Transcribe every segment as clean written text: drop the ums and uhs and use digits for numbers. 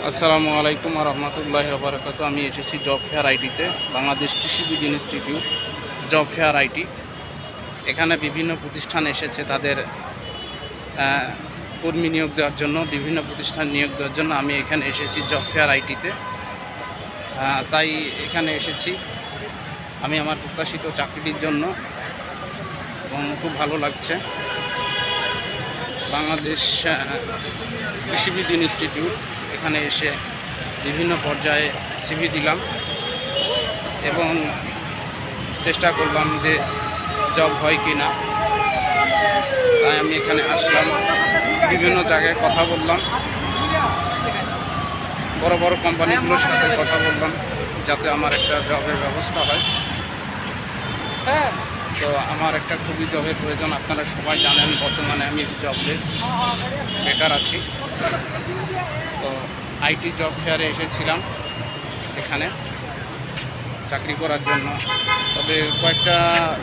আসসালামু আলাইকুম রহমতুল্লাহি ওয়া বারাকাতুহু। আমি এসেছি জব ফেয়ার আইটিতে, বাংলাদেশ কৃষি বিজ্ঞান ইনস্টিটিউট জব ফেয়ার আইটি। এখানে বিভিন্ন প্রতিষ্ঠান এসেছে তাদের কর্মী নিয়োগ দেওয়ার জন্য, বিভিন্ন প্রতিষ্ঠান নিয়োগ দেওয়ার জন্য আমি এখানে এসেছি জব ফেয়ার আইটিতে। তাই এখানে এসেছি আমি আমার প্রত্যাশিত চাকরিটির জন্য এবং খুব ভালো লাগছে। বাংলাদেশ কৃষি বিজ্ঞান ইনস্টিটিউট, এখানে এসে বিভিন্ন পর্যায়ে সিভি দিলাম এবং চেষ্টা করলাম যে জব হয় কি না। তাই আমি এখানে আসলাম, বিভিন্ন জায়গায় কথা বললাম, বড় বড় কোম্পানিগুলোর সাথে কথা বললাম যাতে আমার একটা জবের ব্যবস্থা হয়। তো আমার একটা খুবই জবের প্রয়োজন। আপনারা সবাই জানেন বর্তমানে আমি জবলেস, বেকার আছি। তো আইটি জব ফেয়ারে এসেছিলাম এখানে চাকরি করার জন্য। তবে কয়েকটা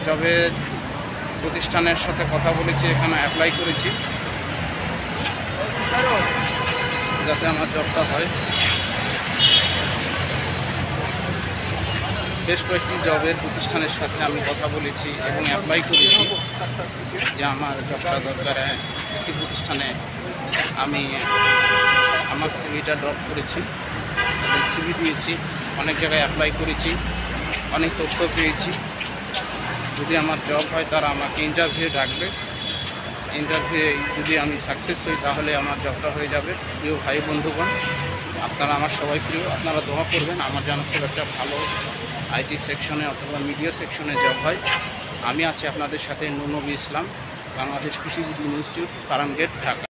জবের প্রতিষ্ঠানের সাথে কথা বলেছি, এখানে অ্যাপ্লাই করেছি যাতে আমার জবটা হয়। বেশ কয়েকটি জবের প্রতিষ্ঠানের সাথে আমি কথা বলেছি এবং অ্যাপ্লাই করেছি যে আমার জবটা দরকার। একটি প্রতিষ্ঠানে আমি আমার সিভিটা ড্রপ করেছি, সিভি দিয়েছি, অনেক জায়গায় অ্যাপ্লাই করেছি, অনেক তথ্য পেয়েছি। যদি আমার জব হয় তারা আমাকে ইন্টারভিউ ডাকবে। ইন্টারভিউ যদি আমি সাকসেস হই তাহলে আমার জবটা হয়ে যাবে। প্রিয় ভাই বন্ধুগণ, আপনারা আমার সবাই প্রিয়, আপনারা দোয়া করবেন আমার যেন খুব একটা ভালো আইটি সেকশনে অথবা মিডিয়া সেকশনে জব হয়। আমি আছি আপনাদের সাথে নূর নবী ইসলাম, বাংলাদেশ কৃষি বিজ্ঞান ইনস্টিটিউট, কারণ গেট, ঢাকা।